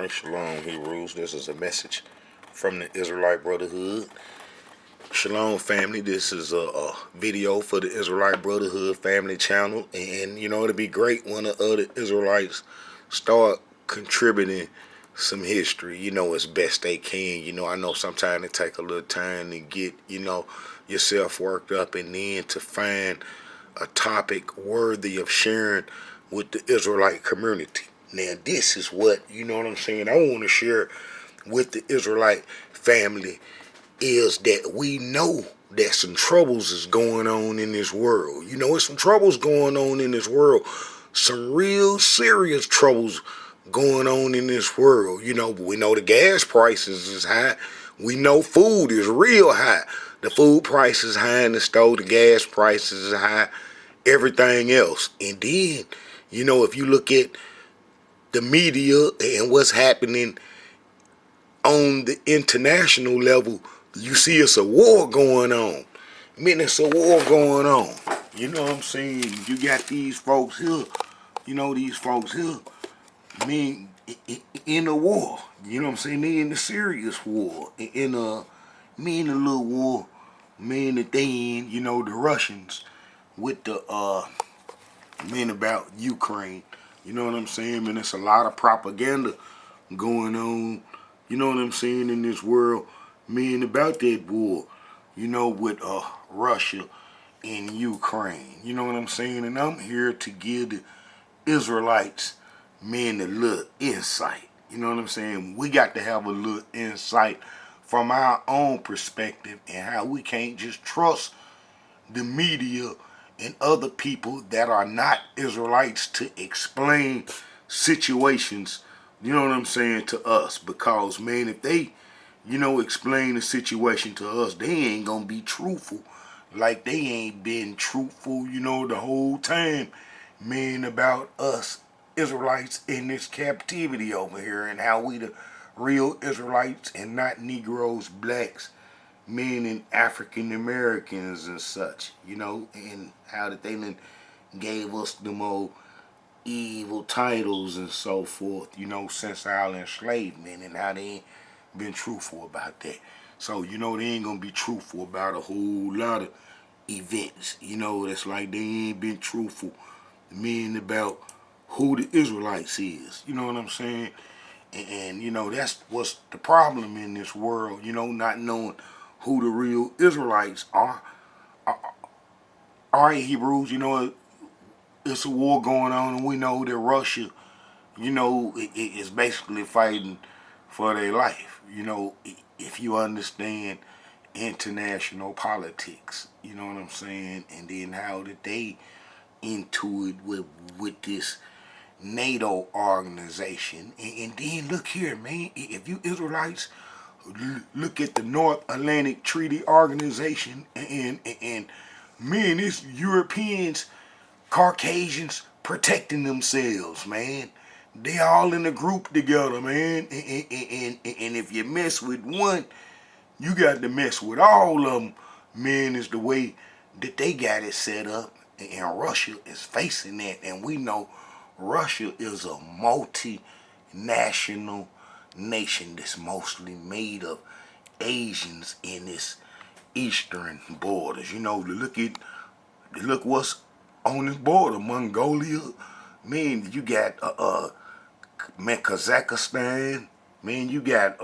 Alright, Shalom Hebrews. This is a message from the Israelite Brotherhood. Shalom family, this is a video for the Israelite Brotherhood family channel. And you know, it'll be great when the other Israelites start contributing some history, as best they can. I know sometimes it take a little time to get, yourself worked up and then to find a topic worthy of sharing with the Israelite community. Now, this is what, I want to share with the Israelite family is that we know that some troubles is going on in this world. There's some troubles going on in this world. Some real serious troubles going on in this world. But we know the gas prices is high. We know food is real high. The food price is high in the store. The gas prices is high. Everything else. And then, if you look at the media and what's happening on the international level, you see it's a war going on. It's a war going on. You know what I'm saying? You got these folks here, in a war. You know what I'm saying? They in the serious war. In a little war, that they in, the Russians with the about Ukraine. You know what I'm saying? And it's a lot of propaganda going on, in this world, about that war, with Russia and Ukraine. You know what I'm saying? And I'm here to give the Israelites, a little insight. You know what I'm saying? We got to have a little insight from our own perspective and how we can't just trust the media and other people that are not Israelites to explain situations, to us. Because, if they, explain the situation to us, they ain't gonna be truthful like they ain't been truthful, the whole time, about us Israelites in this captivity over here and how we the real Israelites and not Negroes, blacks, and African Americans and such, and how that they gave us the more evil titles and so forth, since our enslavement, and how they ain't been truthful about that. So, they ain't gonna be truthful about a whole lot of events, that's like they ain't been truthful, about who the Israelites is, you know what I'm saying? And that's what's the problem in this world, not knowing who the real Israelites are. All right, Hebrews, it's a war going on, and we know that Russia, is basically fighting for their life. If you understand international politics, you know what I'm saying, and then how that they into it with this NATO organization. And then look here, man, if you Israelites look at the North Atlantic Treaty Organization and it's Europeans, Caucasians protecting themselves, man. They all in a group together, man. And if you mess with one, you got to mess with all of them, is the way that they got it set up. And Russia is facing that. And we know Russia is a multinational nation that's mostly made of Asians in its eastern borders. Look what's on this border. Mongolia, you got Kazakhstan, you got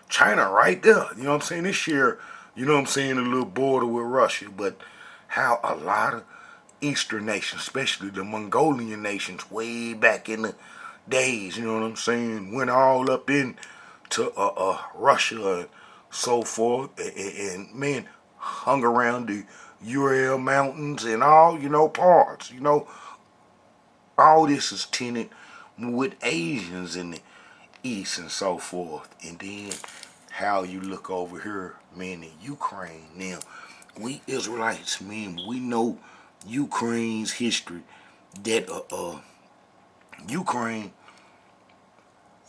China right there. You know what I'm saying? This year, a little border with Russia. But how a lot of Eastern nations, especially the Mongolian nations, way back in the days, went all up into Russia and so forth, and hung around the Ural Mountains and all, parts, all this is tinted with Asians in the East and so forth. And then how you look over here, in Ukraine. Now, we Israelites, we know Ukraine's history, that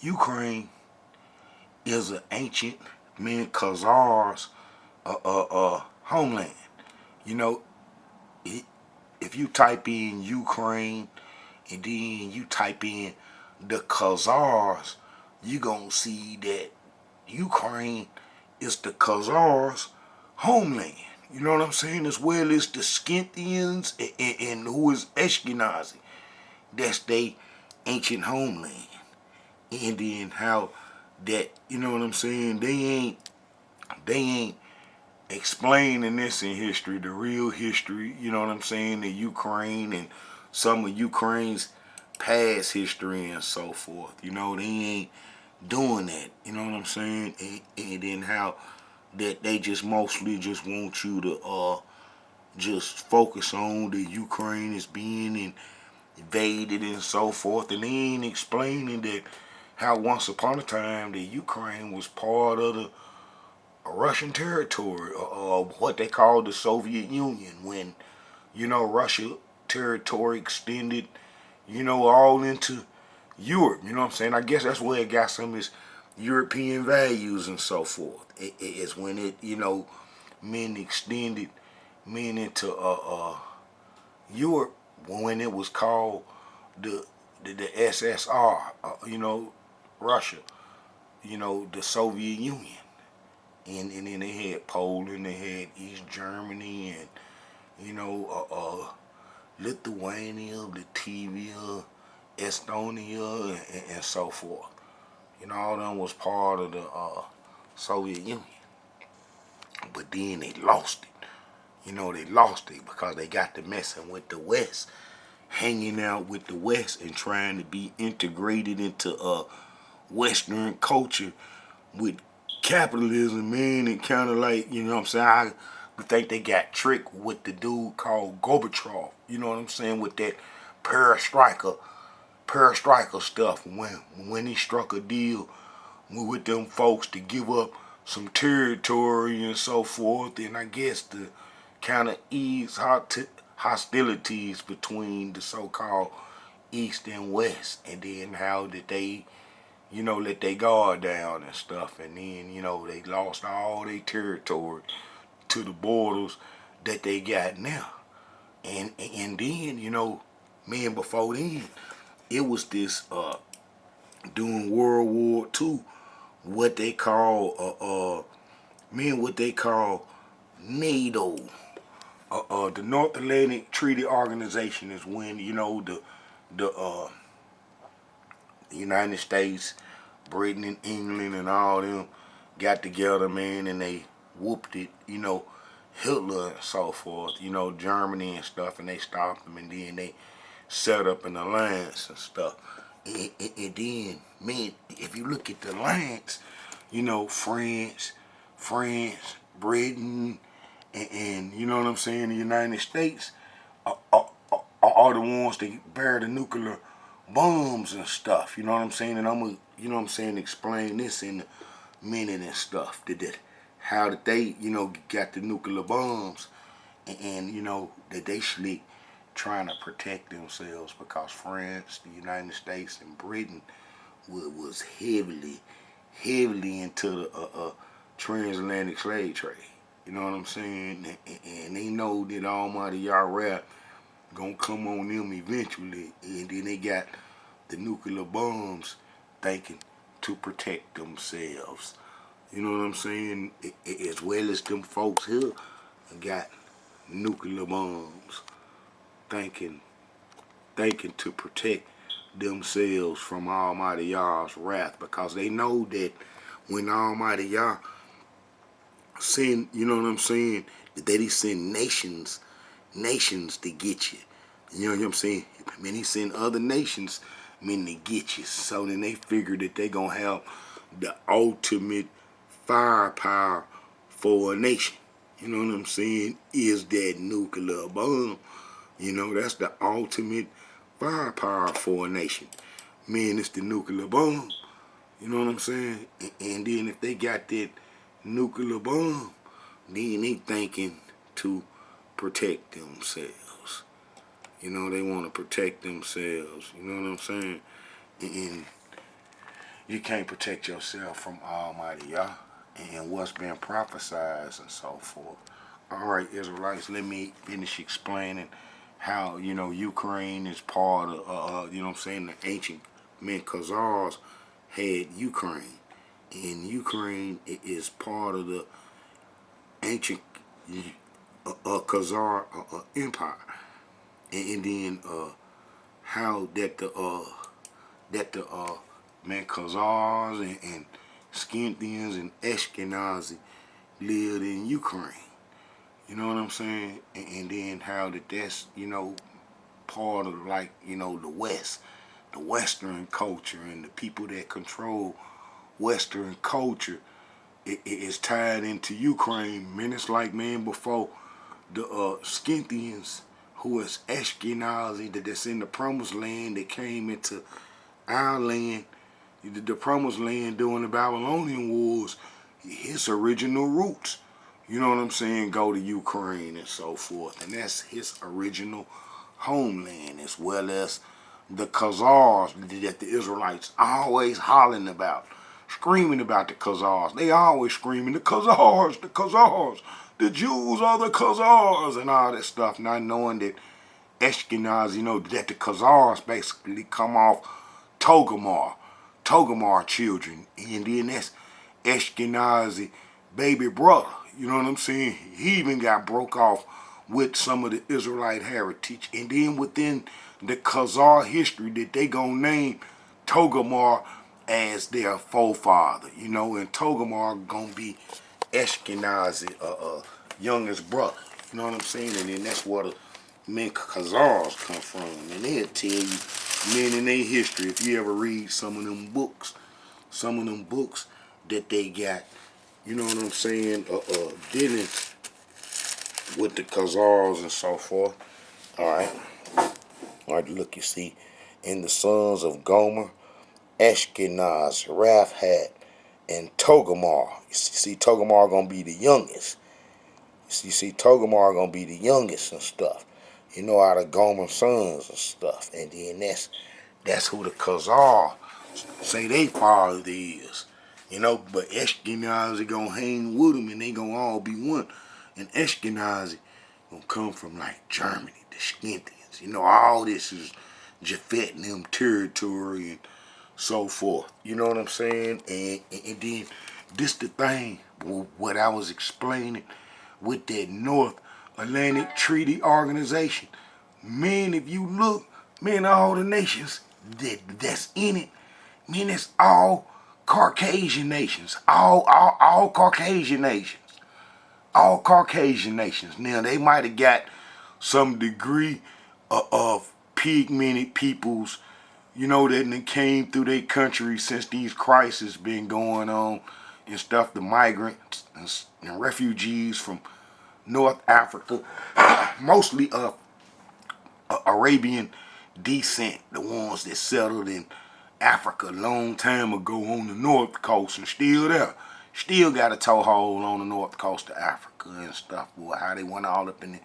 Ukraine is an ancient, Khazars homeland. If you type in Ukraine and then you type in the Khazars, you gonna see that Ukraine is the Khazars' homeland. You know what I'm saying? As well as the Scythians and who is Ashkenazi. That's their ancient homeland. And then how that, you know what I'm saying? They ain't explaining this in history, the real history, you know what I'm saying, the Ukraine and some of Ukraine's past history and so forth. You know, they ain't doing that, you know what I'm saying? And then how that they just mostly just want you to just focus on the Ukraine is being invaded and so forth, and they ain't explaining that how once upon a time the Ukraine was part of the Russian territory, what they called the Soviet Union, when, you know, Russia territory extended, you know, all into Europe. You know what I'm saying? I guess that's where it got some of its European values and so forth. It's when it, you know, men extended men into Europe when it was called the SSR, you know, Russia, you know, the Soviet Union. And then they had Poland, they had East Germany, and, you know, Lithuania, Latvia, Estonia, and so forth. You know, all of them was part of the Soviet Union. But then they lost it. You know, they lost it because they got to messing with the West, hanging out with the West and trying to be integrated into Western culture with capitalism, man, and kind of like, you know what I'm saying, I think they got tricked with the dude called Gorbachev, you know what I'm saying, with that perestroika stuff, when he struck a deal with them folks to give up some territory and so forth, and I guess to kind of ease hostilities between the so-called East and West, and then how did they, you know, let their guard down and stuff, and then, you know, they lost all their territory to the borders that they got now. And then, you know, man, before then, it was this during World War II, what they call what they call NATO. The North Atlantic Treaty Organization is when, you know, the United States, Britain and England and all them got together, man, and they whooped it, you know, Hitler and so forth, you know, Germany and stuff, and they stopped them, and then they set up an alliance and stuff. And then, man, if you look at the alliance, you know, France, Britain, and you know what I'm saying, the United States are the ones that bear the nuclear bombs and stuff. You know what I'm saying? And I'm gonna, you know what I'm saying, explain this in a minute and stuff. That how did they, you know, got the nuclear bombs, and you know that they slick trying to protect themselves because France, the United States, and Britain was heavily into the transatlantic slave trade. You know what I'm saying? And they know that Almighty Yah gonna come on them eventually, and then they got the nuclear bombs thinking to protect themselves. You know what I'm saying? As well as them folks here got nuclear bombs thinking to protect themselves from Almighty Yah's wrath, because they know that when Almighty Yah send, you know what I'm saying, that he send nations to get you. You know what I'm saying? I mean, he send other nations, I mean, to get you. So then they figure that they gonna have the ultimate firepower for a nation. You know what I'm saying? Is that nuclear bomb. You know, that's the ultimate firepower for a nation. Man, it's the nuclear bomb. You know what I'm saying? And then if they got that nuclear bomb, then they thinking to protect themselves. You know, they want to protect themselves. You know what I'm saying? And you can't protect yourself from Almighty Yah and what's been prophesied and so forth. All right, Israelites, let me finish explaining how, Ukraine is part of, you know what I'm saying, the ancient men Khazars had Ukraine. And Ukraine is part of the ancient Khazar Empire. And then how that the man Khazars and Scythians and Ashkenazi lived in Ukraine. You know what I'm saying? And then how that's, part of, like, the West, the Western culture, and the people that control Western culture. It is tied into Ukraine. Man, it's like, man, before the Scythians, who is Ashkenazi, that's in the promised land, that came into our land, the promised land during the Babylonian Wars, his original roots, you know what I'm saying, go to Ukraine and so forth. And that's his original homeland, as well as the Khazars that the Israelites always hollering about, screaming about the Khazars. They always screaming, the Khazars, the Khazars, the Jews are the Khazars, and all that stuff, not knowing that Ashkenaz, that the Khazars basically come off Togarmah children, and then that's Ashkenazi baby brother. You know what I'm saying? He even got broke off with some of the Israelite heritage, and then within the Khazar history that they gonna name Togarmah as their forefather. And Togarmah gonna be Ashkenazi youngest brother. You know what I'm saying? And then that's where the men Khazars come from, and they'll tell you men in their history, if you ever read some of them books that they got, you know what I'm saying, dealing with the Khazars and so forth. Alright, look, you see, in the sons of Gomer, Ashkenaz, Raphat, and Togarmah. You see, Togarmah gonna be the youngest. You see, Togarmah gonna be the youngest and stuff. Out of Gomer's sons and stuff. And then that's who the Khazar say they father is. But Ashkenazi gonna hang with them, and they gonna all be one. And Ashkenazi gonna come from, like, Germany, the Scythians. All this is Japhet and them territory and so forth. You know what I'm saying? And then this the thing, what I was explaining with that North Atlantic Treaty Organization. Man, if you look, man, all the nations that's in it, man, it's all Caucasian nations. All Caucasian nations. All Caucasian nations. Now, they might have got some degree of pigmented peoples, that came through their country since these crises been going on and stuff, the migrants and refugees from North Africa, mostly of Arabian descent, the ones that settled in Africa a long time ago on the north coast and still there. Still got a toehold on the north coast of Africa and stuff. Boy, how they went all up in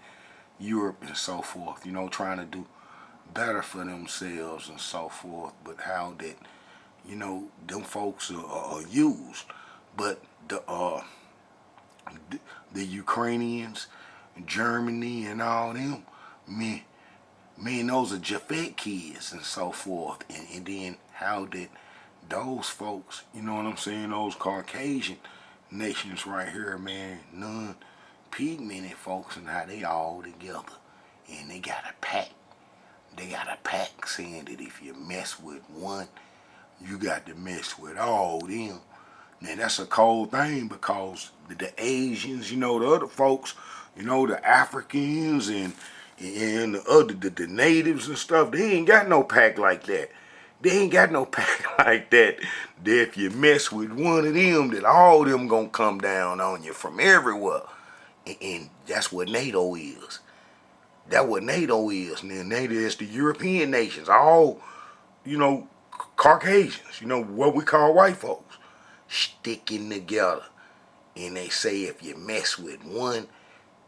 Europe and so forth, trying to do better for themselves and so forth. But how that, them folks are used. But the Ukrainians, Germany, and all them, man, those are Japhet kids and so forth. And then how that those folks, you know what I'm saying, those Caucasian nations right here, man, non-pigmented folks, and how they all together. And they got a pact. They got a pact saying that if you mess with one, you got to mess with all them. Now, that's a cold thing, because the Asians, the other folks, the Africans and the natives and stuff, they ain't got no pact like that. They ain't got no pact like that. That if you mess with one of them, that all of them gonna come down on you from everywhere. And that's what NATO is. That's what NATO is. Now, NATO is the European nations, all, Caucasians, what we call white folks, sticking together. And they say if you mess with one,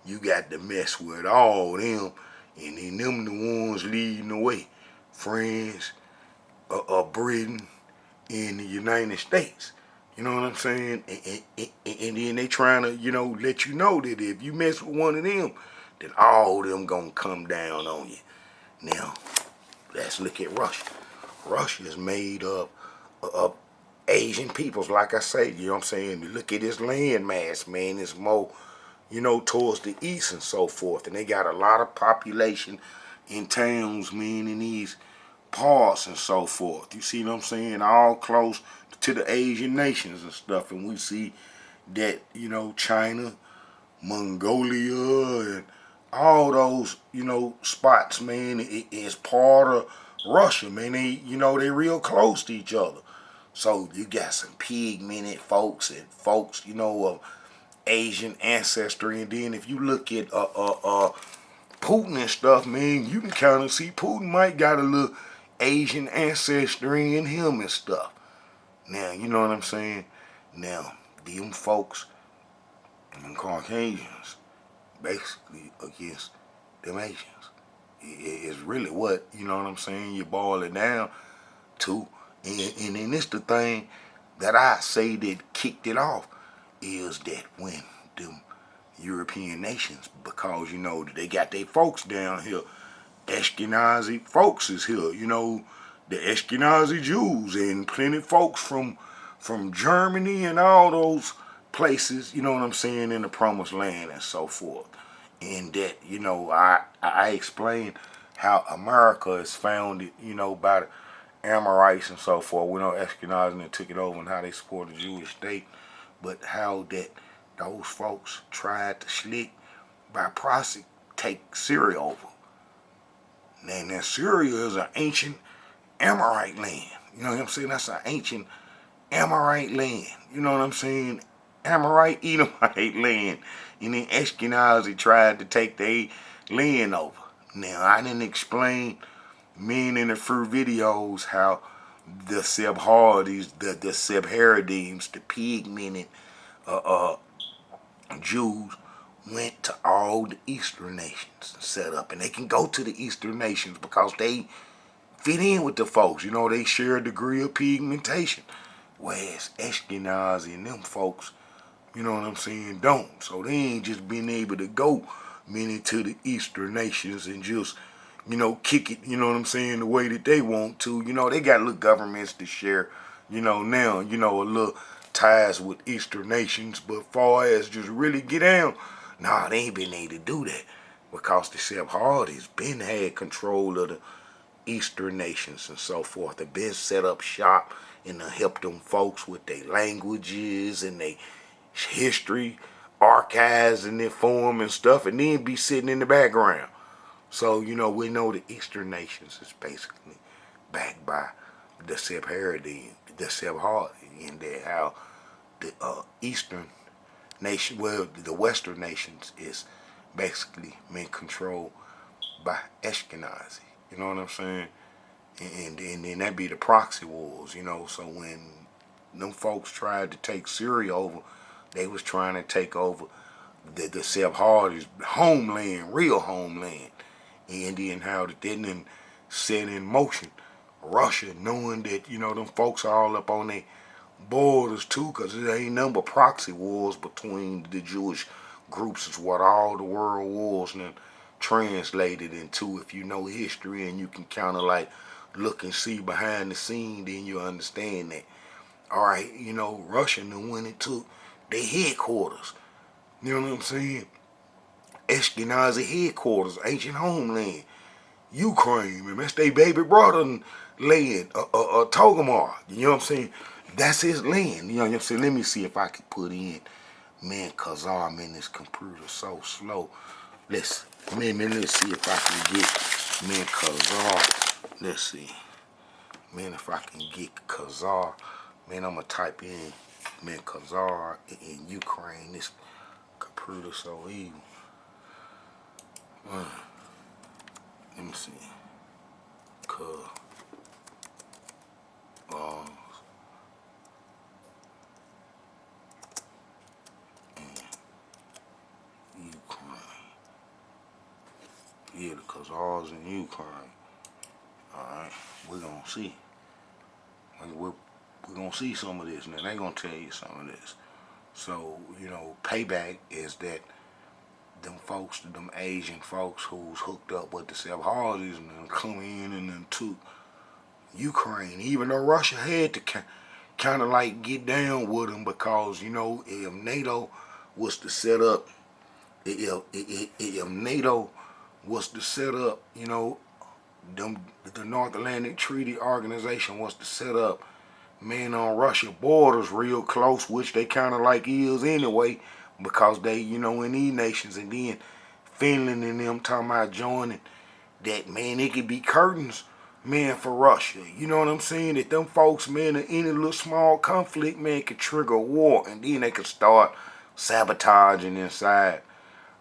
you got to mess with all them. And then them the ones leading the way. France, Britain, and the United States. You know what I'm saying? And then they trying to, let you know that if you mess with one of them, then all of them gonna come down on you. Now, let's look at Russia. Russia is made up of Asian peoples, like I say, you know what I'm saying? You look at this land mass, man, it's more, towards the east and so forth. And they got a lot of population in towns, man, in these parts and so forth. You see what I'm saying? All close to the Asian nations and stuff. And we see that, China, Mongolia, and all those, spots, man, it is part of Russia, man. They real close to each other. So you got some pigmented folks and folks, of Asian ancestry. And then if you look at Putin and stuff, man, you can kind of see Putin might got a little Asian ancestry in him and stuff. Now, you know what I'm saying? Now, them folks, them Caucasians, basically against them Asians. It's really what, you know what I'm saying, you boil it down to. And then it's the thing that I say that kicked it off is that when them European nations, because, they got their folks down here, Ashkenazi folks is here, the Ashkenazi Jews and plenty folks from Germany and all those places, you know what I'm saying, in the promised land and so forth. And that, I explained how America is founded, by the Amorites and so forth. We know Ashkenazi and took it over and how they support the Jewish state, but how that those folks tried to slick by proxy take Syria over. Now Syria is an ancient Amorite land. You know what I'm saying? That's an ancient Amorite land. You know what I'm saying? Amorite, Edomite land. And then Ashkenazi tried to take their land over. Now, I didn't explain, men in the fruit videos, how the Sebhardis, the Sebharidims, the pigmented Jews went to all the Eastern nations and set up. And they can go to the Eastern nations because they fit in with the folks. They share a degree of pigmentation. Whereas Ashkenazi and them folks, you know what I'm saying, don't. So they ain't just been able to go many to the Eastern nations and just, kick it, you know what I'm saying, the way that they want to. They got little governments to share, now, a little ties with Eastern nations. But far as just really get down, nah, they ain't been able to do that. Because the Sephardi's been had control of the Eastern nations and so forth. They've been set up shop and to help them folks with their languages and their history, archives and their form and stuff, and then be sitting in the background. So, we know the Eastern nations is basically backed by the Sephardi, and that how the Eastern nation, well, the Western nations is basically been controlled by Ashkenazi. You know what I'm saying? And then that be the proxy wars, So when them folks tried to take Syria over, they was trying to take over the Sebhardi's homeland, real homeland. And then how that didn't set in motion Russia, knowing that, them folks are all up on their borders too, because there ain't number proxy wars between the Jewish groups is what all the world wars and translated into. If you know history and you can kind of like look and see behind the scene, then you understand that. All right, Russia knew when it took their headquarters. You know what I'm saying? Ashkenazi headquarters, ancient homeland, Ukraine, and that's their baby brother land, Togomar. You know what I'm saying? That's his land. You know what I'm saying? Let me see if I can put in, man, Khazar, man, this computer's so slow. Let's see if I can get, man, Khazar. Let's see. Man, if I can get Khazar, man, I'm going to type in, man, Khazar in Ukraine. This computer so evil. Let me see. Khazar. Ukraine. Yeah, the Khazars in Ukraine. Alright, we're going to see. We're going to see some of this, and they're going to tell you some of this. So, payback is that them folks, them Asian folks who's hooked up with the Sephardi's and then come in and then took Ukraine, even though Russia had kind of like get down with them, because you know if NATO was to set up, if NATO was to set up, you know, them, the North Atlantic Treaty Organization was to set up, man, on Russia borders real close, which they kind of like is anyway, because they, you know, in these nations, and then Finland and them talking about joining, that, man, it could be curtains, man, for Russia. You know what I'm saying? That them folks, man, in any little small conflict, man, could trigger a war, and then they could start sabotaging inside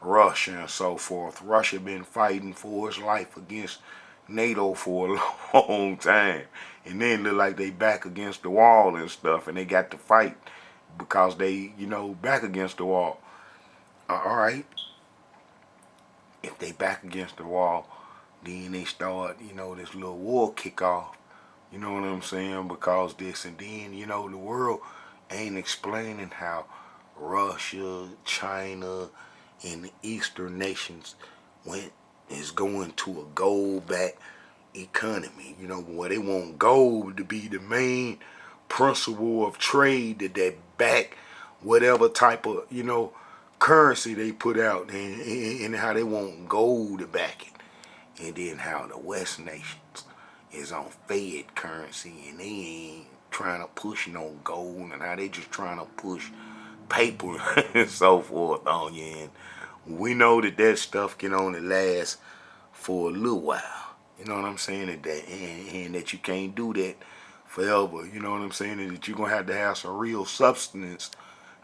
Russia and so forth. Russia been fighting for its life against NATO for a long time, and then look like they back against the wall and stuff, and they got to fight because they, you know, back against the wall. All right, if they back against the wall, then they start, you know, this little war kick off. You know what I'm saying? Because this, and then, you know, the world ain't explaining how Russia, China, and the Eastern nations is going to a gold back economy. You know, where they want gold to be the main principle of trade, that back whatever type of, you know, currency they put out, and how they want gold to back it. And then how the West nations is on Fed currency, and they ain't trying to push no gold, and how they just trying to push paper and so forth on you. And we know that stuff can only last for a little while. You know what I'm saying? And that you can't do that forever. You know what I'm saying? And that you're going to have some real substance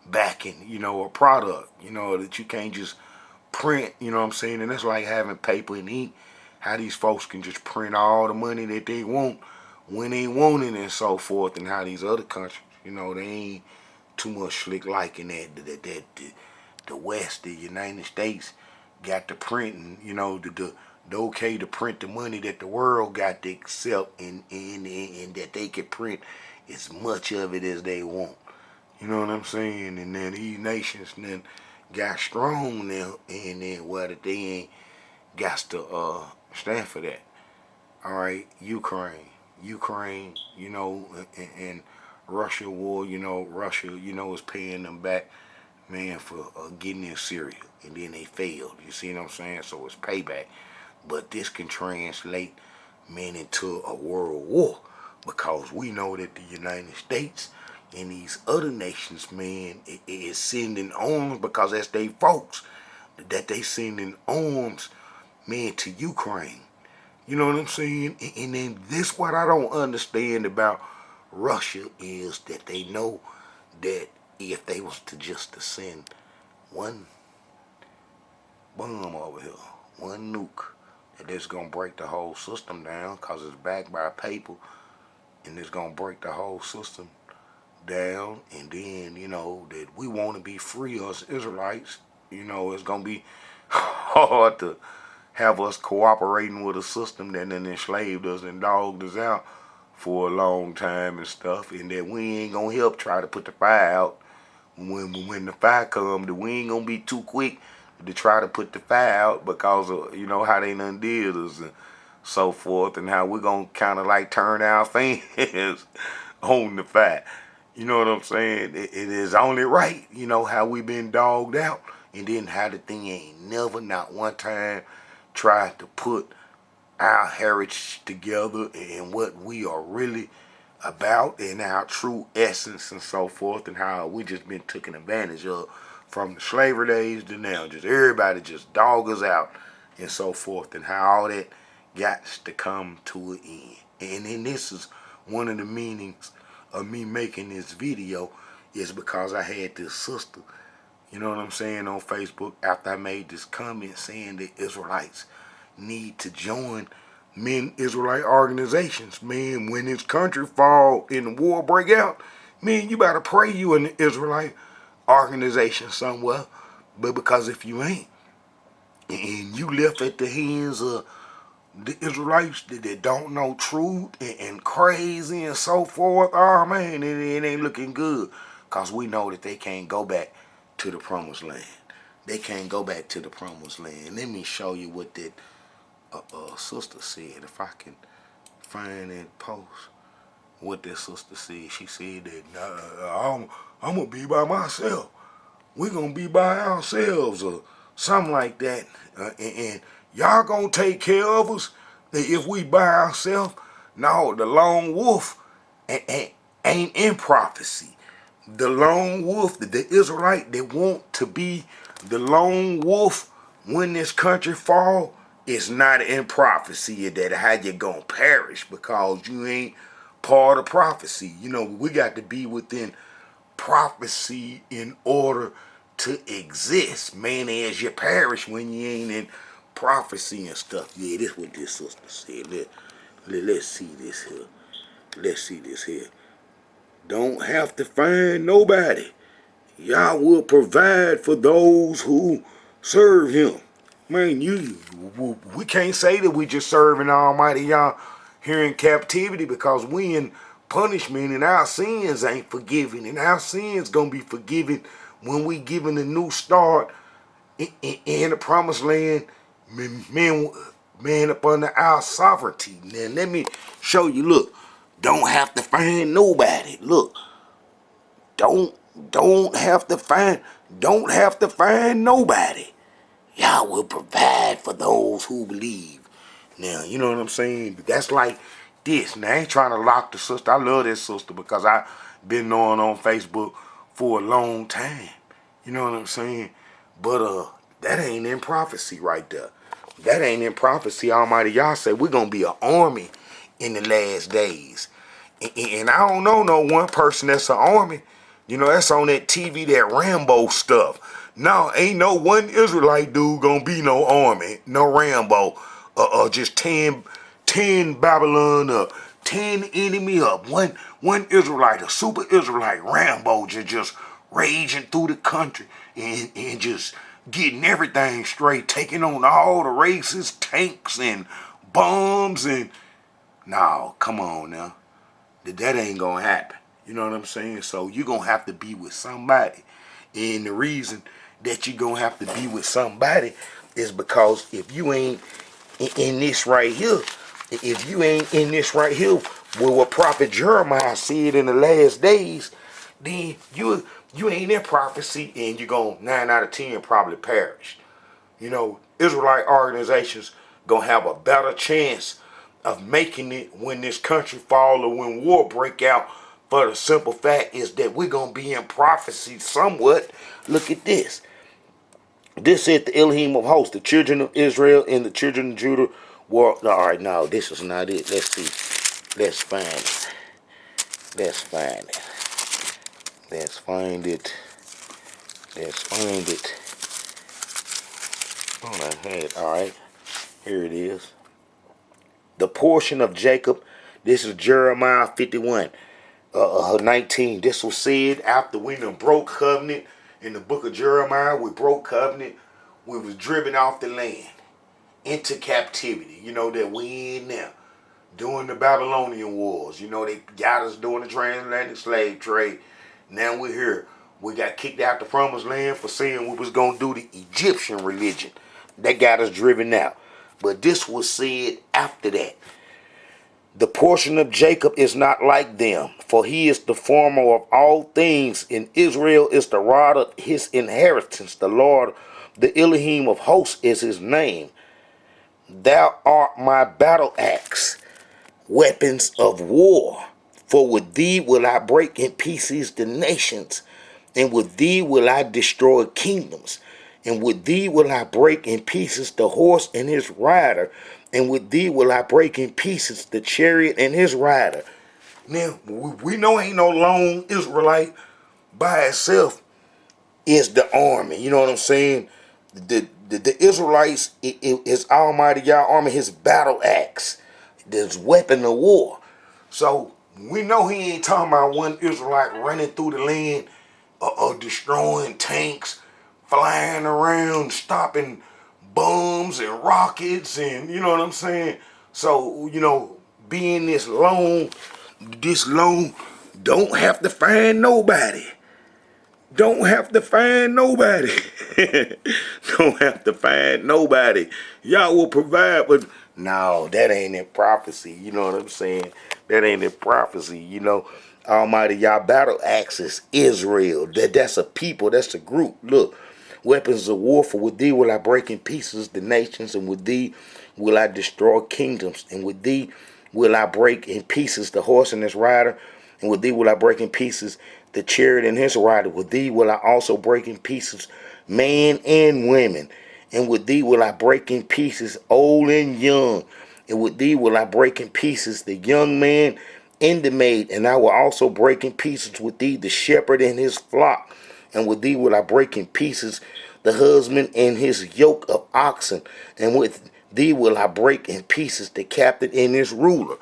backing, you know, a product. You know, that you can't just print, you know what I'm saying? And that's like having paper and ink. How these folks can just print all the money that they want when they want it and so forth. And how these other countries, you know, they ain't too much slick liking that the West, the United States, got to printing, you know, the okay to print the money that the world got to accept, and that they can print as much of it as they want. You know what I'm saying? And then these nations then got strong now, and then that they ain't got to stand for that. All right, Ukraine, you know, and Russia war, you know, Russia, you know, is paying them back, man, for getting in Syria, and then they failed. You see what I'm saying? So it's payback. But this can translate, man, into a world war, because we know that the United States and these other nations, man, is sending arms, because that's they folks, that they sending arms, man, to Ukraine. You know what I'm saying? And then this, what I don't understand about Russia, is that they know that if they was to just to send one bomb over here, one nuke, that it's gonna break the whole system down, cause it's backed by paper, and it's gonna break the whole system down. And then, you know, that we want to be free, us Israelites. You know, it's gonna be hard to have us cooperating with a system that then enslaved us and dogged us out for a long time and stuff, and that we ain't gonna help try to put the fire out when the fire come. That we ain't gonna be too quick to try to put the fire out, because of, you know, how they done did us and so forth, and how we're gonna kind of like turn our fingers on the fire. You know what I'm saying? It is only right, you know, how we been dogged out, and then how the thing ain't never, not one time, tried to put our heritage together and what we are really about, and our true essence and so forth, and how we just been taken advantage of from the slavery days to now. Just everybody just dog us out and so forth, and how all that got to come to an end. And then this is one of the meanings of me making this video, is because I had this sister, you know what I'm saying, on Facebook, after I made this comment saying that Israelites need to join men Israelite organizations. Man, when this country fall and the war break out, man, you better pray you in the Israelite organization somewhere. But because if you ain't, and you left at the hands of the Israelites that don't know truth, and crazy and so forth, oh man, it ain't looking good. Because we know that they can't go back to the promised land. They can't go back to the promised land. Let me show you what that sister said, if I can find that post. what this sister said. She said that I'm gonna be by myself. We're gonna be by ourselves or something like that. And y'all gonna take care of us if we by ourselves. No, the lone wolf ain't in prophecy. The lone wolf, the Israelite that want to be the lone wolf when this country fall, is not in prophecy. That how you gonna perish because you ain't part of prophecy. You know, we got to be within prophecy in order to exist. Man, as you perish when you ain't in prophecy and stuff. Yeah, this what this sister said. Let's see this here. Let's see this here. Don't have to find nobody. Yah will provide for those who serve him. Man, we can't say that we just serving Almighty Yah here in captivity because we in punishment and our sins ain't forgiven. And our sins gonna be forgiven when we given a new start in the promised land, man up under our sovereignty. Now let me show you, look, don't have to find nobody. Look, don't have to find nobody. Y'all will provide for those who believe. Now, you know what I'm saying? That's like this. Now, I ain't trying to lock the sister. I love this sister because I been knowing on Facebook for a long time. You know what I'm saying? But that ain't in prophecy right there. That ain't in prophecy. Almighty Yah said we're gonna be an army in the last days. And I don't know no one person that's an army. You know, that's on that TV, that Rambo stuff. No, ain't no one Israelite dude gonna be no army, no Rambo. Just 10 Babylon up, 10 enemy up. One Israelite, a super Israelite, Rambo just raging through the country and just getting everything straight, taking on all the races, tanks and bombs and no, come on now. That ain't gonna happen. You know what I'm saying? So you're gonna have to be with somebody. And the reason that you're gonna have to be with somebody is because if you ain't in this right here, if you ain't in this right here, with what Prophet Jeremiah said in the last days, then you ain't in prophecy and you're gonna 9 out of 10 probably perish. You know, Israelite organizations gonna have a better chance of making it when this country fall or when war break out, for the simple fact is that we're gonna be in prophecy somewhat. Look at this. This is the Elohim of hosts, the children of Israel and the children of Judah were. All right, no, this is not it. Let's see. Let's find it. Let's find it. Let's find it. Let's find it. Oh, I had. All right, here it is. The portion of Jacob. This is Jeremiah 51, 19. This was said after we done broke covenant in the book of Jeremiah. We broke covenant. We was driven off the land into captivity. You know that we in now during the Babylonian wars. You know they got us during the transatlantic slave trade. Now we're here. We got kicked out the promised land for saying we was gonna do the Egyptian religion. That got us driven out. But this was said after that. The portion of Jacob is not like them, for he is the former of all things, and Israel is the rod of his inheritance. The Lord, the Elohim of hosts, is his name. Thou art my battle axe, weapons of war. For with thee will I break in pieces the nations, and with thee will I destroy kingdoms. And with thee will I break in pieces the horse and his rider, and with thee will I break in pieces the chariot and his rider. Now, we know ain't no lone Israelite by itself is the army. You know what I'm saying? The Israelites is Almighty Yah army, his battle axe, his weapon of war. So we know he ain't talking about one Israelite running through the land destroying tanks, flying around, stopping bombs and rockets, and you know what I'm saying? So, you know, being this lone, don't have to find nobody. Don't have to find nobody. Don't have to find nobody. Y'all will provide, but No, that ain't in prophecy. You know what I'm saying? That ain't in prophecy. Almighty Yah battle axe is Israel. That's a people. That's a group. Look, weapons of warfare. With thee will I break in pieces the nations, and with thee will I destroy kingdoms, and with thee will I break in pieces the horse and his rider, and with thee will I break in pieces the chariot and his rider. With thee will I also break in pieces man and women. And with thee will I break in pieces old and young. And with thee will I break in pieces the young man and the maid. And I will also break in pieces with thee the shepherd and his flock. And with thee will I break in pieces the husband and his yoke of oxen. And with thee will I break in pieces the captain and his ruler.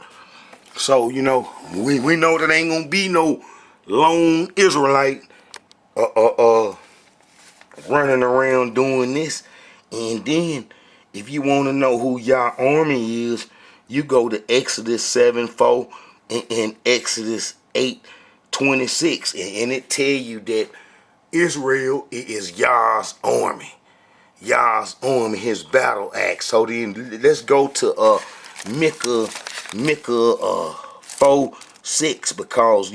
So, we know that ain't gonna be no lone Israelite uh uh uh running around doing this. And then, if you want to know who Yah army is, you go to Exodus 7:4 and Exodus 8:26, and it tell you that Israel is Yah's army. Yah's army, his battle axe. So then let's go to Micah 4:6, because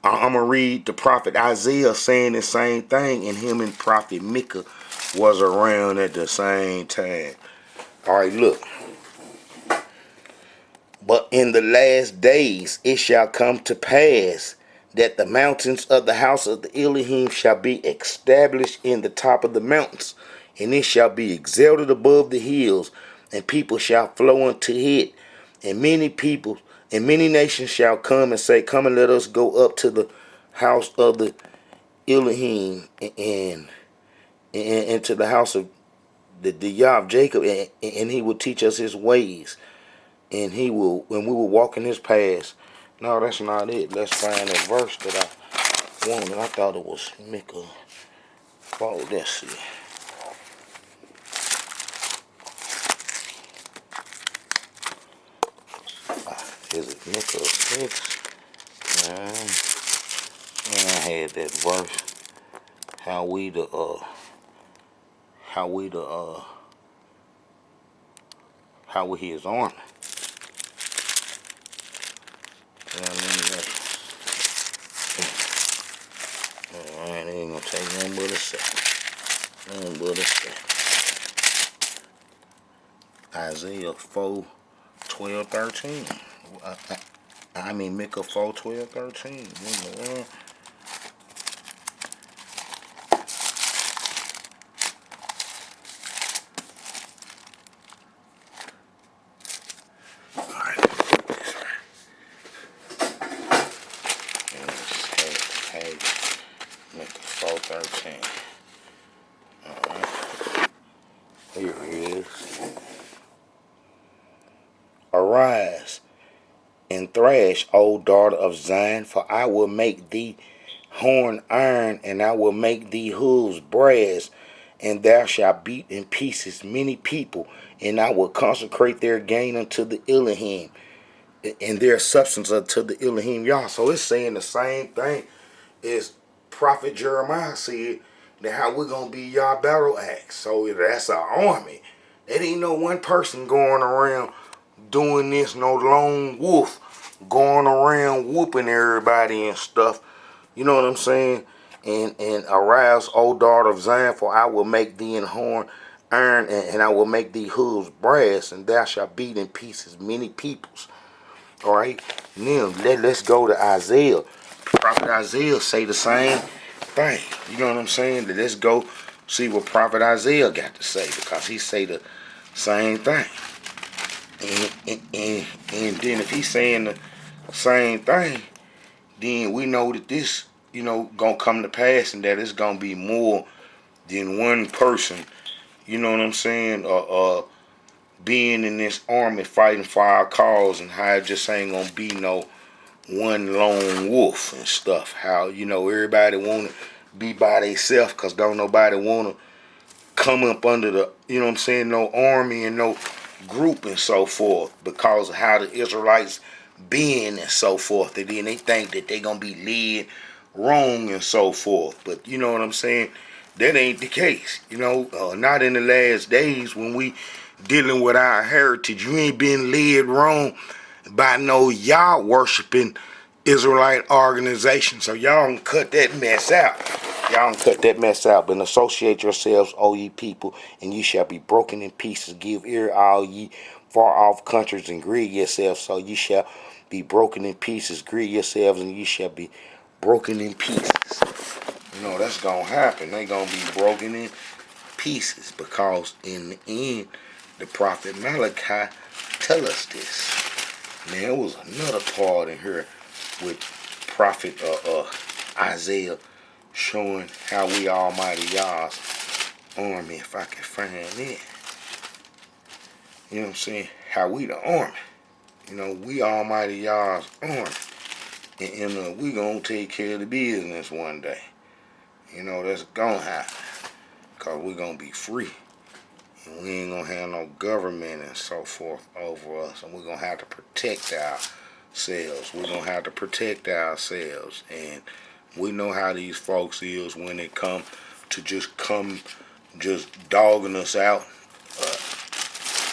I'm going to read the prophet Isaiah saying the same thing, and him and prophet Micah was around at the same time. All right, look. But in the last days it shall come to pass that the mountains of the house of the Elohim shall be established in the top of the mountains, and it shall be exalted above the hills, and people shall flow unto it, and many nations shall come and say, come and let us go up to the house of the Elohim and to the house of the Yah of Jacob, and he will teach us his ways, and we will walk in his paths. No, that's not it. Let's find that verse that I wanted. I thought it was Micah 4. Let's see. Is it Micah 6? And I had that verse. How we the how we his army. Alright, it ain't gonna take nothing but a second. Nothing but a second. Isaiah 4:12-13. I mean Micah 4:12-13. Alright, this right. Hey, Micah 4:13. Alright. Here it is. Arise and thrash, O daughter of Zion, for I will make thee horn iron, and I will make thee hooves brass, and thou shalt beat in pieces many people, and I will consecrate their gain unto the Elohim, and their substance unto the Elohim Yah. So it's saying the same thing as Prophet Jeremiah said, that how we're going to be Yah battle axe. So that's our army. It ain't no one person going around doing this, no lone wolf going around whooping everybody and stuff. You know what I'm saying? And arise, O daughter of Zion, for I will make thee in horn iron, and I will make thee hooves brass, and thou shalt beat in pieces many peoples. All right? Now, let's go to Isaiah. Prophet Isaiah say the same thing. You know what I'm saying? Let's go see what Prophet Isaiah got to say, because he say the same thing. And then if he's saying the same thing, then we know that this, gonna come to pass, and that it's gonna be more than one person, you know what I'm saying, being in this army fighting for our cause, and how it just ain't gonna be no one lone wolf and stuff. How, everybody wanna be by themselves, because don't nobody wanna come up under the, no army and no group and so forth, because of how the Israelites being and so forth. And then they think that they gonna be led wrong and so forth. But that ain't the case. Not in the last days, when we dealing with our heritage. You ain't been led wrong by no y'all worshiping Israelite organization. So y'all can cut that mess out. Y'all can cut that mess out. But associate yourselves, O ye people, and ye shall be broken in pieces. Give ear, all ye far off countries, and greed yourselves. So ye shall be broken in pieces. Greed yourselves, and ye shall be broken in pieces. You know, that's going to happen. They going to be broken in pieces, because in the end, the prophet Malachi tell us this. Now, there was another part in here with prophet Isaiah showing how we Almighty Yah's army, if I can find it. You know what I'm saying? How we the army. You know, we Almighty Yah's army. And we gonna take care of the business one day. You know, that's gonna happen. Because we gonna be free. And we ain't gonna have no government and so forth over us. And we're gonna have to protect ourselves. We're gonna have to protect ourselves. And we know how these folks is when it come to just dogging us out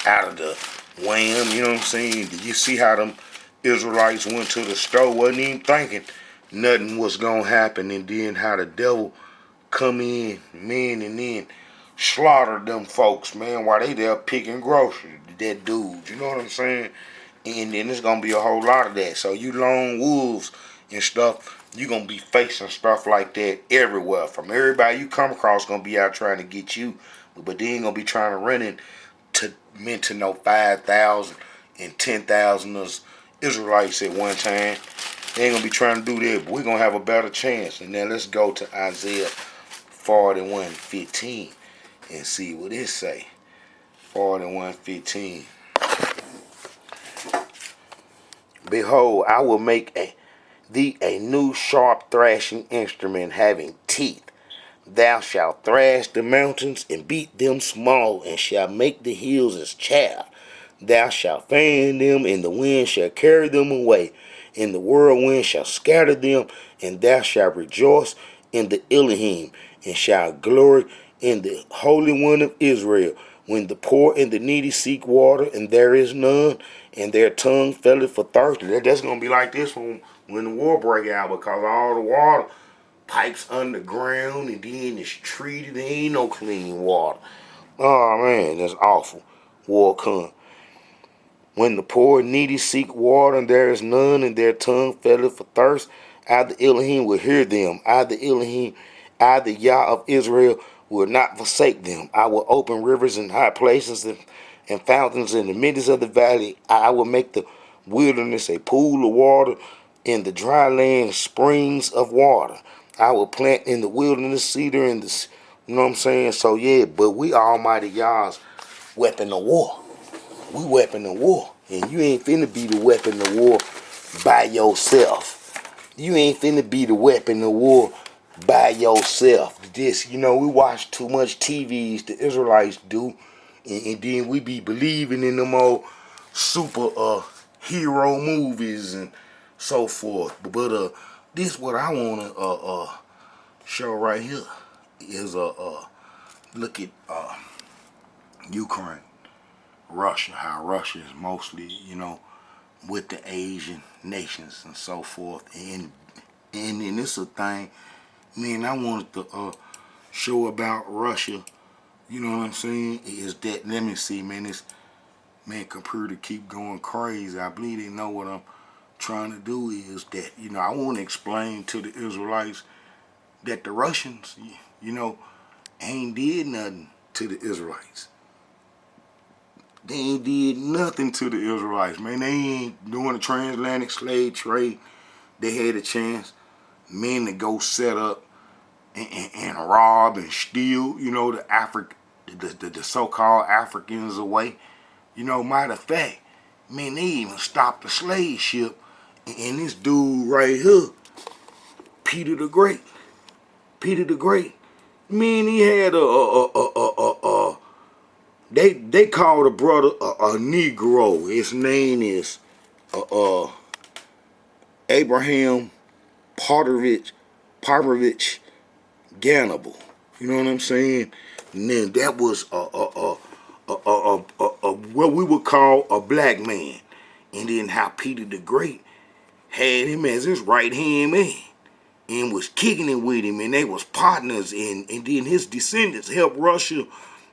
of the wham, you know what I'm saying? Did you see how them Israelites went to the store, wasn't even thinking nothing was gonna happen, and then how the devil come in, man, and then slaughter them folks, man, while they there picking groceries, that dude, you know what I'm saying? And then there's gonna be a whole lot of that. So you lone wolves and stuff, you gonna be facing stuff like that everywhere. From everybody you come across gonna be out trying to get you, but they ain't gonna be trying to run into no 5,000 and 10,000 Israelites at one time. They ain't gonna be trying to do that, but we're gonna have a better chance. And then let's go to Isaiah 41:15 and see what it say. 41:15. Behold, I will make thee a new sharp thrashing instrument having teeth. Thou shalt thrash the mountains and beat them small, and shalt make the hills as chaff. Thou shalt fan them, and the wind shall carry them away, and the whirlwind shall scatter them, and thou shalt rejoice in the Elohim, and shalt glory in the Holy One of Israel. When the poor and the needy seek water, and there is none, and their tongue faileth for thirst. That's going to be like this when the war break out, because all the water pipes underground, and then it's treated. There ain't no clean water. Oh, man, that's awful. War come. When the poor and needy seek water, and there is none, and their tongue faileth for thirst, I the Elohim will hear them. I the Elohim, I the Yah of Israel will not forsake them. I will open rivers in high places and fountains in the midst of the valley. I will make the wilderness a pool of water, in the dry land springs of water. I will plant in the wilderness cedar in the, you know what I'm saying? So yeah, but we Almighty Yah's weapon of war. We weapon of war. And you ain't finna be the weapon of war by yourself. You ain't finna be the weapon of war by yourself. This, you know, we watch too much TVs, the Israelites do, and then we be believing in them old super hero movies and so forth. But this what I wanna show right here is look at Ukraine. Russia, how Russia is mostly, you know, with the Asian nations and so forth. And then this is a thing, man, I wanted to show about Russia, you know what I'm saying, is that, let me see, man, this, man, computer keep going crazy. I believe they know what I'm trying to do is that, you know, I want to explain to the Israelites that the Russians, you know, ain't did nothing to the Israelites. They ain't did nothing to the Israelites, man. They ain't doing the transatlantic slave trade. They had a chance, men, to go set up and rob and steal, you know, the so-called Africans away. You know, matter of fact, man, they even stopped the slave ship. And this dude right here, Peter the Great, man, he had they called a brother a Negro. His name is Abraham Parvovich Gannibal. You know what I'm saying? And then that was what we would call a black man. And then how Peter the Great had him as his right hand man and was kicking it with him, and they was partners, and then his descendants helped Russia,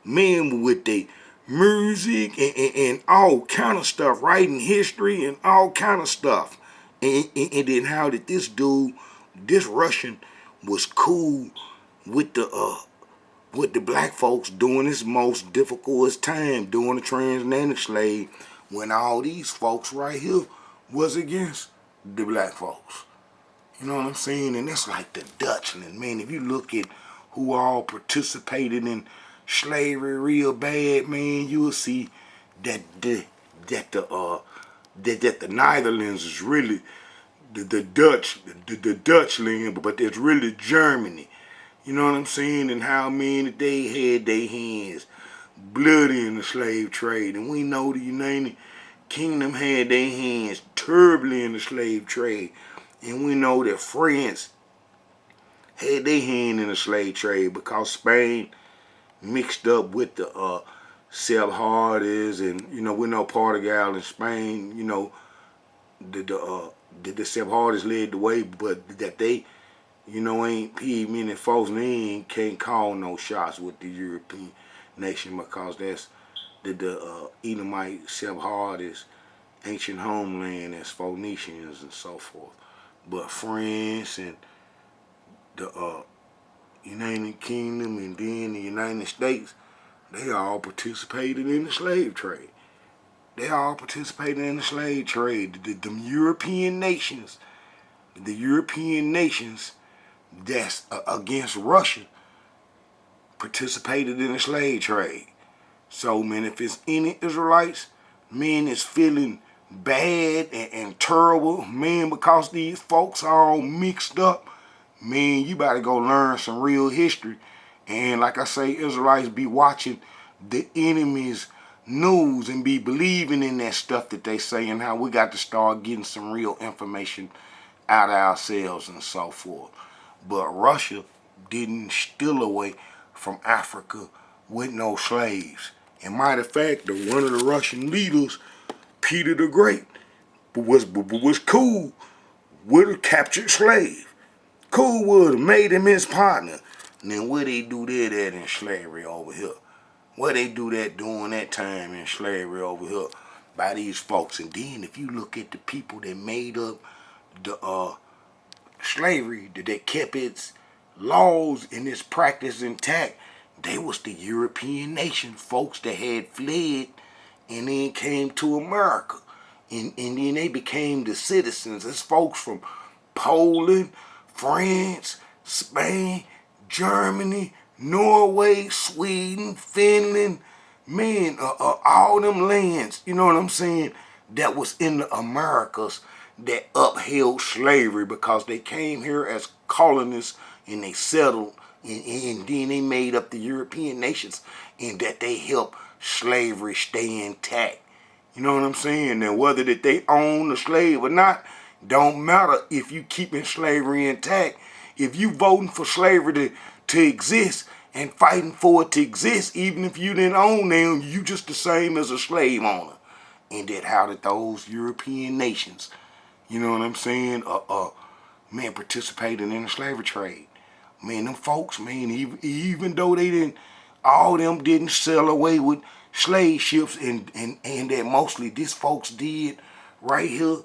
man, with their music and all kind of stuff, writing history and all kind of stuff. And then how did this dude, this Russian, was cool with the black folks during this most difficult time during the transatlantic slave, when all these folks right here was against the black folks. You know what I'm saying? And that's like the Dutchland, man. If you look at who all participated in slavery real bad, man, you'll see that the Netherlands is really the Dutchland, but it's really Germany. You know what I'm saying? And how many they had their hands bloody in the slave trade. And we know the United Kingdom had their hands terribly in the slave trade. And we know that France had their hand in the slave trade because Spain mixed up with the Sephardists, and we know Portugal and Spain, the Sephardists led the way, but that they, ain't paid many folks, and they can't call no shots with the European nation because that's the Edomite Sephardists, ancient homeland as Phoenicians and so forth. But France and the United Kingdom and then the United States, they all participated in the slave trade. They all participated in the slave trade. The European nations that's against Russia participated in the slave trade. So, man, if it's any Israelites, man, is feeling bad and terrible, man, because these folks are all mixed up, man, you better go learn some real history. And like I say, Israelites be watching the enemy's news and be believing in that stuff that they say, and how we got to start getting some real information out of ourselves and so forth. But Russia didn't steal away from Africa with no slaves. And matter of fact, one of the Russian leaders, Peter the Great, was cool with a captured slave. Cool with him, made him his partner. And then where they do that at in slavery over here? Where they do that during that time in slavery over here by these folks? And then if you look at the people that made up the slavery, that kept its laws and its practice intact, they was the European nation folks that had fled and then came to America. And then they became the citizens. It's folks from Poland, France, Spain, Germany, Norway, Sweden, Finland, man, all them lands, you know what I'm saying, that was in the Americas that upheld slavery because they came here as colonists and they settled, and then they made up the European nations, and that they helped slavery stay intact. You know what I'm saying? And whether that they own the slave or not, don't matter if you keeping slavery intact. If you voting for slavery to exist and fighting for it to exist, even if you didn't own them, you just the same as a slave owner. And that how did those European nations, you know what I'm saying, man, participating in the slavery trade. Man, them folks, man, even though they didn't, all them didn't sail away with slave ships, and that mostly this folks did right here,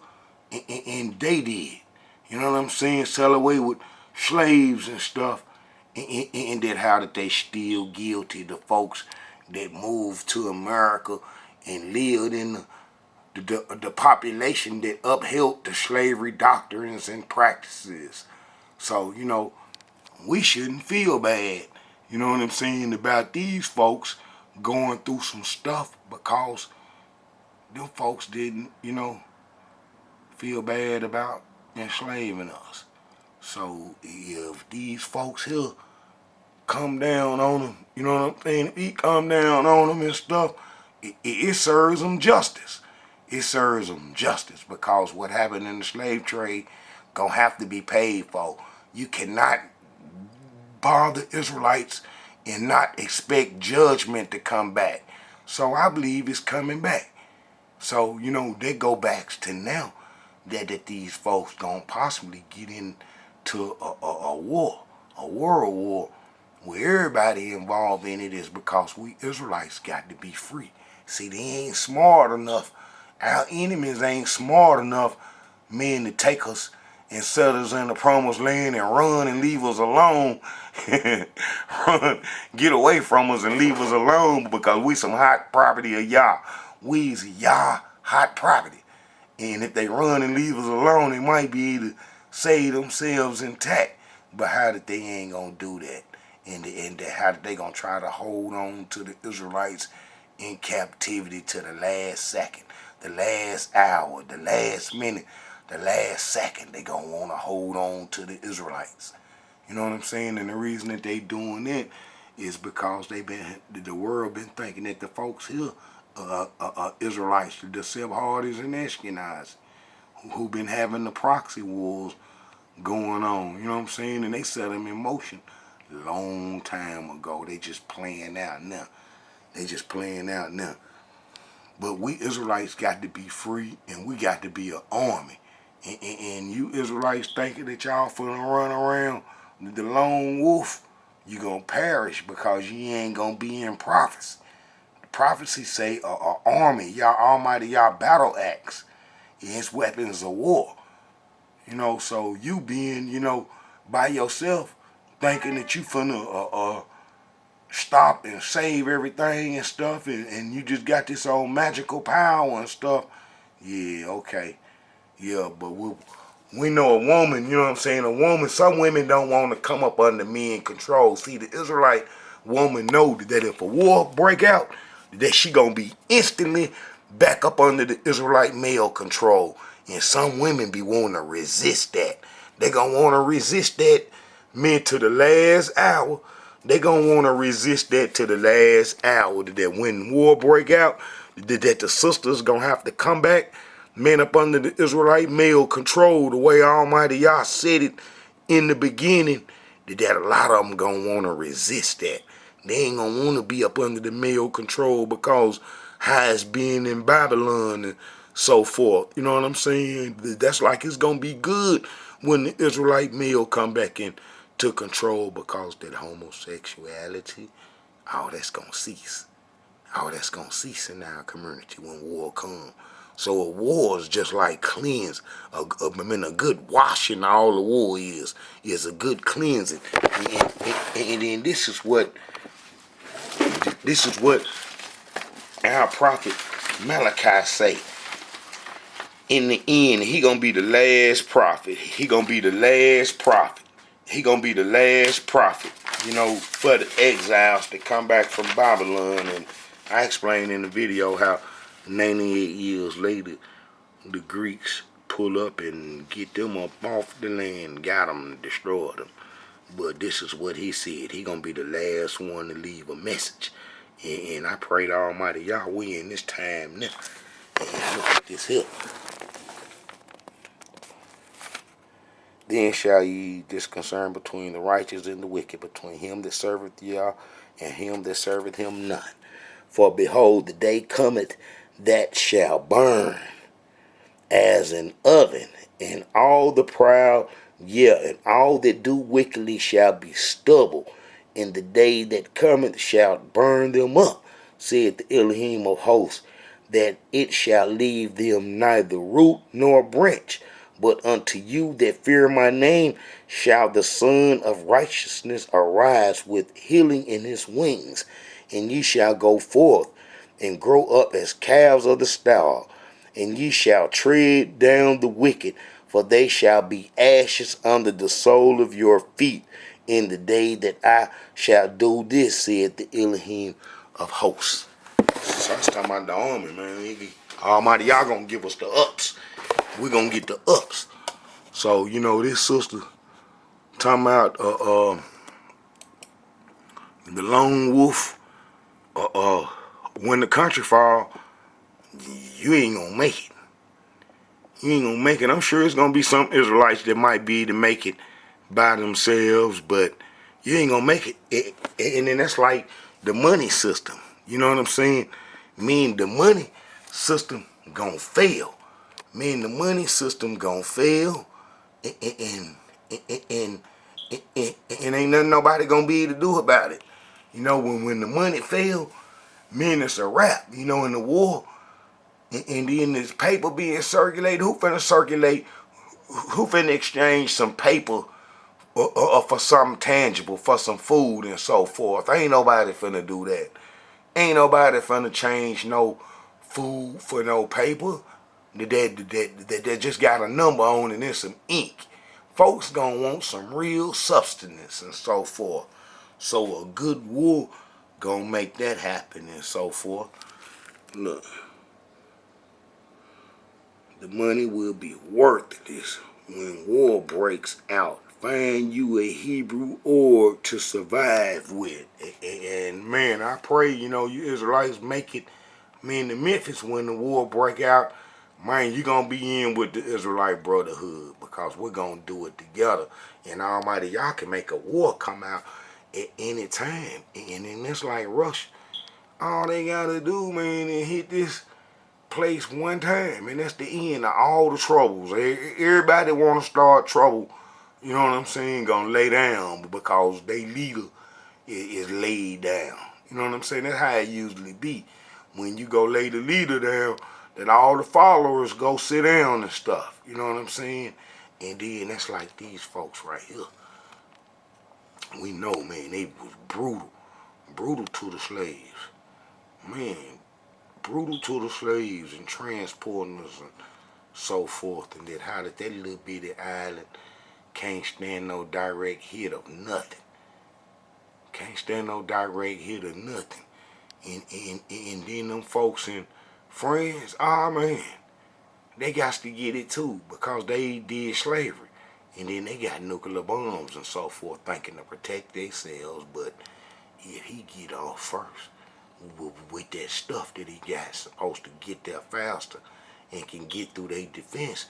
and they did. You know what I'm saying? Sail away with slaves and stuff, and that how that they still guilty, the folks that moved to America and lived in the population that upheld the slavery doctrines and practices. So, we shouldn't feel bad, you know what I'm saying, about these folks going through some stuff because them folks didn't, feel bad about enslaving us. So if these folks here come down on them, you know what I'm saying, if he come down on them and stuff, it serves them justice. It serves them justice because what happened in the slave trade gonna have to be paid for. You cannot bother Israelites and not expect judgment to come back. So I believe it's coming back. So, you know, they go back to now that these folks don't possibly get into a war, a world war, where everybody involved in it is because we Israelites got to be free. See, they ain't smart enough. Our enemies ain't smart enough, men, to take us and set us in the promised land and run and leave us alone. Run, get away from us and leave us alone because we some hot property of Yah. We's Yah hot property. And if they run and leave us alone, they might be able to save themselves intact. But how did they ain't gonna do that? And how did they gonna try to hold on to the Israelites in captivity to the last second, the last hour, the last minute, the last second? They gonna wanna hold on to the Israelites. You know what I'm saying? And the reason that they doing it is because the world been thinking that the folks here Israelites, the Sephardi's and Ashkenaz, who been having the proxy wars going on. You know what I'm saying? And they set them in motion long time ago. They just playing out now. They just playing out now. But we Israelites got to be free, and we got to be an army. And you Israelites thinking that y'all finna run around the lone wolf, you gonna perish because you ain't gonna be in prophecy. Prophecy say a army, y'all almighty, y'all battle axe, its weapons of war. You know, so you being, you know, by yourself, thinking that you finna stop and save everything and stuff, and you just got this old magical power and stuff. Yeah, okay. Yeah, but we know a woman, you know what I'm saying? A woman, some women don't want to come up under men control. See, the Israelite woman know that if a war break out, that she gonna be instantly back up under the Israelite male control. And some women be wanting to resist that. They gonna want to resist that, men, to the last hour. They gonna want to resist that to the last hour. That when war break out, that the sisters gonna have to come back, men, up under the Israelite male control, the way Almighty Yah said it in the beginning. That a lot of them gonna want to resist that. They ain't gonna want to be up under the male control because how it's been in Babylon and so forth. You know what I'm saying? That's like it's gonna be good when the Israelite male come back into control, because that homosexuality, all that's gonna cease. All that's gonna cease in our community when war comes. So a war is just like cleanse. A good washing. All the war is a good cleansing. And then this is what our prophet Malachi say. In the end, he gonna be the last prophet. He gonna be the last prophet. He gonna be the last prophet. You know, for the exiles that come back from Babylon. And I explained in the video how 98 years later, the Greeks pull up and get them up off the land, got them and destroyed them. But this is what he said. He gonna be the last one to leave a message. And I pray to Almighty Yahweh in this time now. And look at this here. Then shall ye this concern between the righteous and the wicked, between him that serveth Yah and him that serveth him not. For behold, the day cometh that shall burn as an oven, and all the proud, and all that do wickedly shall be stubble. And the day that cometh shall burn them up, said the Elohim of hosts, that it shall leave them neither root nor branch. But unto you that fear my name shall the Son of Righteousness arise with healing in his wings. And ye shall go forth and grow up as calves of the stall. And ye shall tread down the wicked, for they shall be ashes under the sole of your feet in the day that I shall do this, said the Elohim of hosts. So I was talking about the army, man. Almighty, y'all gonna give us the ups. We're gonna get the ups. So, you know, this sister talking about the lone wolf, when the country fall, you ain't gonna make it. You ain't gonna make it. I'm sure it's gonna be some Israelites that might be to make it by themselves, but you ain't gonna make it. And then that's like the money system. You know what I'm saying? mean the money system gonna fail. Mean the money system gonna fail, and and, and ain't nothing nobody gonna be able to do about it. You know, when the money fail, man, it's a wrap. You know, in the war, and then this paper being circulated. Who finna circulate? Who finna exchange some paper or for something tangible, for some food and so forth? Ain't nobody finna do that. Ain't nobody finna change no food for no paper that just got a number on it and some ink. Folks gonna want some real substance and so forth. So a good war gonna make that happen and so forth. Look, the money will be worth this when war breaks out. Find you a Hebrew org to survive with. And man, I pray, you Israelites make it. Man, in Memphis, when the war break out, man, you going to be in with the Israelite Brotherhood because we're going to do it together. And Almighty, y'all can make a war come out at any time. And then it's like Russia. All they got to do, man, is hit this place one time. And that's the end of all the troubles. Everybody want to start trouble, you know what I'm saying, going to lay down because they leader is laid down. You know what I'm saying? That's how it usually be. When you go lay the leader down, that all the followers go sit down and stuff. You know what I'm saying? And then that's like these folks right here. We know, man, they was brutal. Brutal to the slaves. Man, brutal to the slaves and transporting us and so forth. And then how did that little bitty island can't stand no direct hit of nothing. Can't stand no direct hit of nothing. And then them folks in France, oh man, they got to get it too because they did slavery. And then they got nuclear bombs and so forth thinking to protect themselves. But if he get off first with that stuff that he got supposed to get there faster and can get through their defense,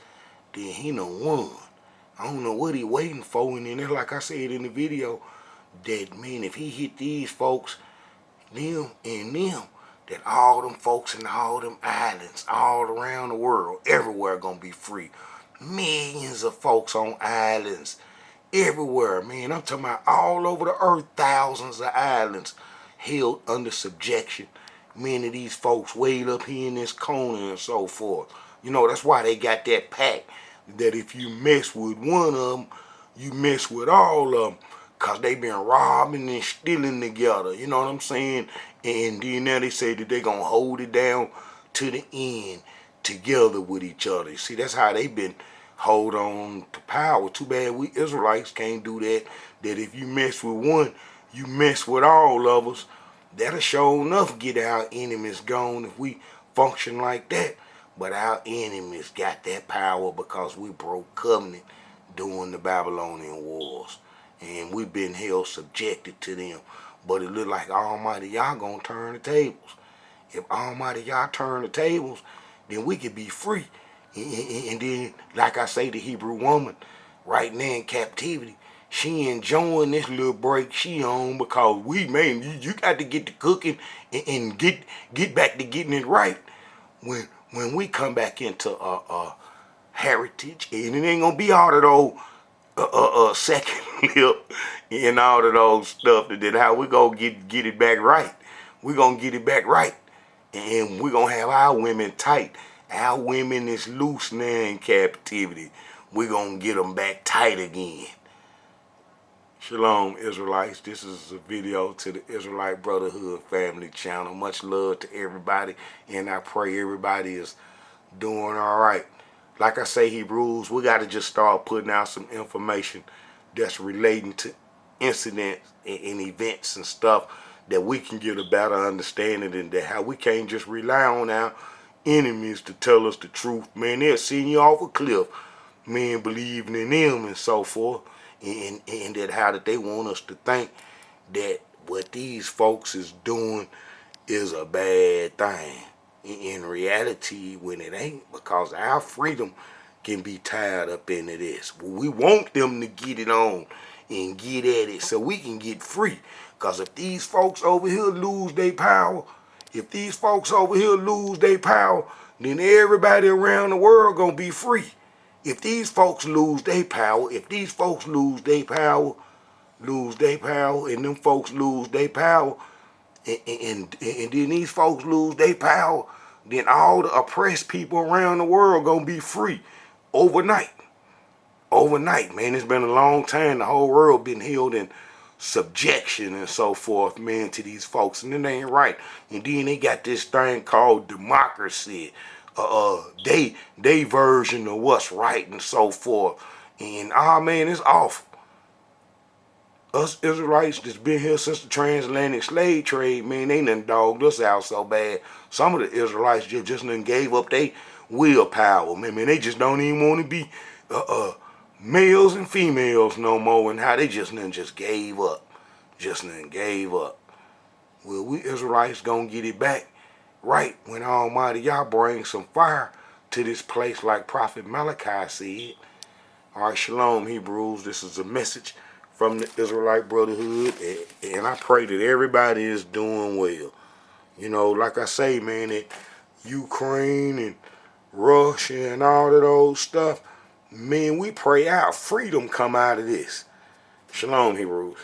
then he done won. I don't know what he waiting for. And then it's like I said in the video, that man, if he hit these folks, them and them, that all them folks in all them islands all around the world, everywhere gonna be free. Millions of folks on islands everywhere, man. I'm talking about all over the earth, thousands of islands held under subjection. Many of these folks way up here in this corner and so forth. You know, that's why they got that pact that if you mess with one of them, you mess with all of them. Because they been robbing and stealing together. You know what I'm saying? And then now they say that they going to hold it down to the end together with each other. See, that's how they been hold on to power. Too bad we Israelites can't do that. That if you mess with one, you mess with all of us. That'll sure enough get our enemies gone if we function like that. But our enemies got that power because we broke covenant during the Babylonian wars. And we've been held subjected to them. But it look like Almighty Yah gonna turn the tables. If Almighty Yah turn the tables, then we could be free. And then, like I say, the Hebrew woman right now in captivity, she enjoying this little break she on because we, man, you got to get to cooking and get back to getting it right when we come back into heritage. And it ain't gonna be all of those second lip and all of those stuff. That how we gonna get it back right. We gonna get it back right, and we gonna have our women tight. Our women is loose now in captivity. We gonna get them back tight again. Shalom, Israelites. This is a video to the Israelite Brotherhood family channel. Much love to everybody, and I pray everybody is doing all right. Like I say, Hebrews, we got to just start putting out some information that's relating to incidents and events and stuff that we can get a better understanding, and that how we can't just rely on our enemies to tell us the truth. Man, they'll send you off a cliff, man, believing in them and so forth, and that how that they want us to think that what these folks is doing is a bad thing. In reality, when it ain't, because our freedom can be tied up into this. We want them to get it on and get at it so we can get free. Because if these folks over here lose their power If these folks over here lose their power, then everybody around the world gonna be free. If these folks lose their power, if these folks lose their power, and them folks lose their power, and then these folks lose their power, then all the oppressed people around the world gonna be free overnight. Overnight, man. It's been a long time. The whole world been held in subjection and so forth, man, to these folks, and it ain't right. And then they got this thing called democracy, they version of what's right and so forth. And man, it's awful. Us Israelites that's been here since the transatlantic slave trade, man, they done dogged us out so bad. Some of the Israelites just done gave up their willpower, man. They just don't even want to be males and females no more, and how they just done just gave up. Just done gave up. Well, we Israelites gonna get it back right when Almighty Yah brings some fire to this place like Prophet Malachi said. All right, shalom, Hebrews. This is a message from the Israelite Brotherhood, and I pray that everybody is doing well. You know, like I say, man, that Ukraine and Russia and all of those stuff, man, we pray out freedom come out of this. Shalom, Hebrews.